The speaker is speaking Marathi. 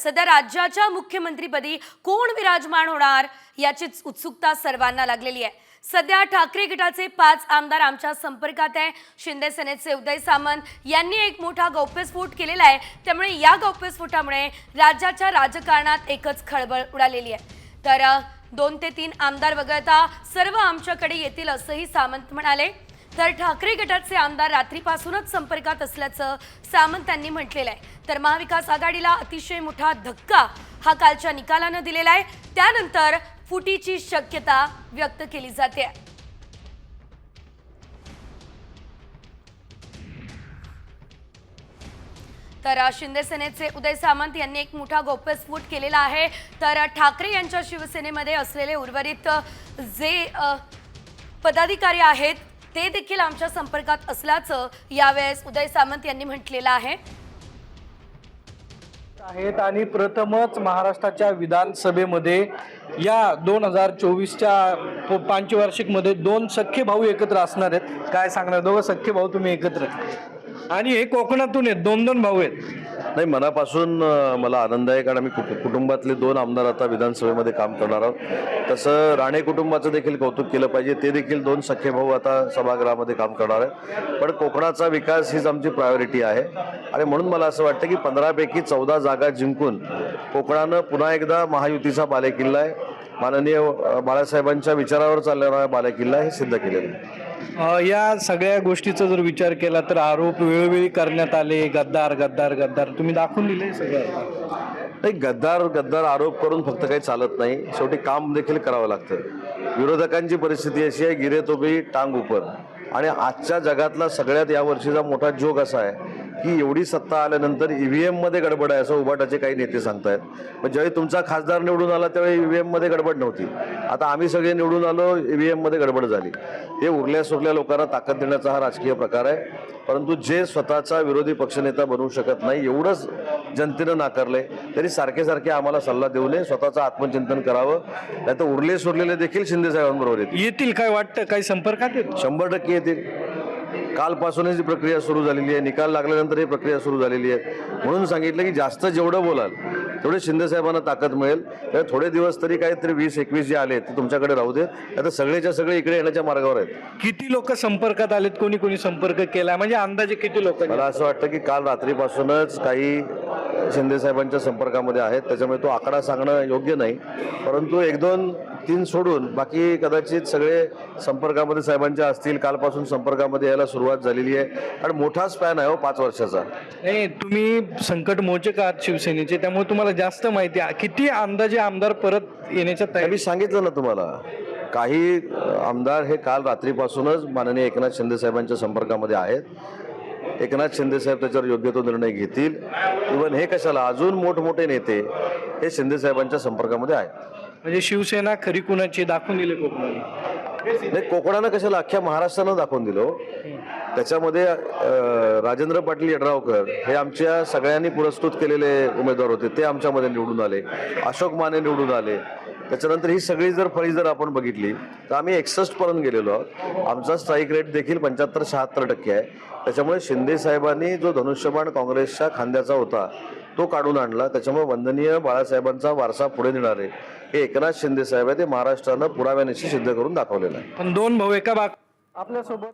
सध्या राज्याच्या मुख्यमंत्रीपदी कोण विराजमान होणार याचीच उत्सुकता सर्वांना लागलेली आहे। सध्या ठाकरे गटाचे 5 आमदार आमच्या संपर्कात आहे। शिंदे सेनेचे उदय सामंत यांनी एक मोठा गौप्यस्फोट केलेला आहे, त्यामुळे या गौप्यस्फोटामुळे राज्याच्या राजकारणात एकच खळबळ उडालेली आहे। तर 2 ते 3 आमदार वगळता सर्व आमच्याकडे येतील असंही सामंत म्हणाले। तर ठाकरे गटाचे आमदार रात्रीपासूनच संपर्कात असल्याचं सामंत यांनी म्हटलेलं आहे। तर महाविकास आघाडीला अतिशय मोठा धक्का हा कालच्या निकालानं दिलेला आहे, त्यानंतर फुटीची शक्यता व्यक्त केली जाते। तर शिंदे सेनेचे उदय सामंत यांनी एक मोठा गौप्यस्फोट केलेला आहे। तर ठाकरे यांच्या शिवसेनेमध्ये असलेले उर्वरित जे पदाधिकारी आहेत ते देखील आमच्या संपर्कात असल्याचं यावेळेस उदय सामंत यांनी म्हटलेलं आहे। आणि प्रथमच महाराष्ट्राच्या विधानसभेमध्ये या 2024च्या पंचवार्षिक मध्ये 2 सख्खे भाऊ एकत्र असणार आहेत। काय सांगणार, दोघं सख्खे भाऊ तुम्ही एकत्र, आणि हे कोकणातून आहेत, 2 भाऊ आहेत। नाही, मनापासून मला आनंद आहे, कारण आम्ही कुटुंबातले 2 आमदार आता विधानसभेमध्ये काम करणार आहोत। तसं राणे कुटुंबाचं देखील कौतुक केलं पाहिजे, ते देखील 2 सख्खे भाऊ आता सभागृहामध्ये काम करणार आहेत। पण कोकणाचा विकास हीच आमची प्रायोरिटी आहे, आणि म्हणून मला असं वाटतं की 15 पैकी 14 जागा जिंकून कोकणानं पुन्हा एकदा महायुतीचा बालेकिल्ला आहे, माननीय बाळासाहेबांच्या विचारावर चालणारा बालेकिल्ला हे सिद्ध केलेलं आहे। या सगळ्या गोष्टीचा जर विचार केला तर आरोप वेळोवेळी करण्यात आले, गद्दार गद्दार गद्दार, तुम्ही दाखवून दिले सगळं। नाही, गद्दार आरोप करून फक्त काही चालत नाही, शेवटी काम देखील करावं लागतं। विरोधकांची परिस्थिती अशी आहे, गिरे तो भी टांग ऊपर, आणि आजच्या जगातला सगळ्यात यावर्षीचा मोठा जोक असा आहे की एवढी सत्ता आल्यानंतर ईव्हीएम मध्ये गडबड आहे असं उभाटाचे काही नेते सांगतायत। पण ज्यावेळी तुमचा खासदार निवडून आला त्यावेळी ईव्हीएम मध्ये गडबड नव्हती, आता आम्ही सगळे निवडून आलो, ईव्हीएम मध्ये गडबड झाली। हे उरल्या सुरल्या लोकांना ताकद देण्याचा हा राजकीय प्रकार आहे, परंतु जे स्वतःचा विरोधी पक्षनेता बनवू शकत नाही एवढंच जनतेनं नाकारलंय, तरी सारखे सारखे आम्हाला सल्ला देऊ नये, स्वतःचं आत्मचिंतन करावं, नाही तर उरले सुरलेले देखील शिंदे साहेबांबरोबर येतील। काय वाटतं, काही संपर्कात आहेत? 100% येतील। कालपासूनच ही प्रक्रिया सुरू झालेली आहे, निकाल लागल्यानंतर ही प्रक्रिया सुरू झालेली आहे। म्हणून सांगितलं की जास्त जेवढं बोलाल तेवढे शिंदे साहेबांना ताकद मिळेल। तर थोडे दिवस तरी काहीतरी 20-21 जे आले ते तुमच्याकडे राहू देत, आता सगळेच्या सगळे इकडे येण्याच्या मार्गावर आहेत। किती लोक संपर्कात आलेत, कोणी कोणी संपर्क केला, म्हणजे अंदाजे किती लोक? मला असं वाटतं की काल रात्रीपासूनच काही शिंदे साहेबांच्या संपर्कामध्ये आहेत, त्याच्यामुळे तो आकडा सांगणं योग्य नाही, परंतु 1-2-3 सोडून बाकी कदाचित सगळे संपर्कामध्ये साहेबांच्या असतील। कालपासून संपर्कामध्ये यायला सुरुवात झालेली आहे, आणि मोठा स्पॅन आहे 5 वर्षाचा। नाही, तुम्ही संकट मोचक आहात शिवसेनेचे, त्यामुळे तुम्हाला जास्त माहिती आहे। किती अंदाजे आमदार परत येण्याच्या तयारी? मी सांगितलं ना तुम्हाला, काही आमदार हे काल रात्रीपासूनच माननीय एकनाथ शिंदे साहेबांच्या संपर्कामध्ये आहेत। एकनाथ शिंदे साहेब त्याच्यावर योग्य तो निर्णय घेतील। इव्हन हे कशाला, अजून मोठमोठे नेते हे शिंदे साहेबांच्या संपर्कामध्ये आहेत। म्हणजे शिवसेना खरी कुणाची दाखवून दिली कोकणाने? नाही, कोकणानं कशाला, अख्ख्या महाराष्ट्रानं दाखवून दिलं। त्याच्यामध्ये राजेंद्र पाटील यड्रावकर हे आमच्या सगळ्यांनी पुरस्कृत केलेले उमेदवार होते, ते आमच्यामध्ये निवडून आले। अशोक माने निवडून आले। त्याच्यानंतर ही सगळी जर फळी जर आपण बघितली तर आम्ही 61 पर्यंत गेलेलो आहोत। आमचा स्ट्राईक रेट देखील 75-76% आहे। त्याच्यामुळे शिंदे साहेबांनी जो धनुष्यबाण काँग्रेसच्या खांद्याचा होता तो काढून आणला, त्याच्यामुळे वंदनीय बाळासाहेबांचा वारसा पुढे नेणारे हे एकनाथ शिंदे साहेब आहे, ते महाराष्ट्रानं पुराव्यानिशी सिद्ध करून दाखवलेलं आहे। पण 2 भाऊ एका आपल्यासोबत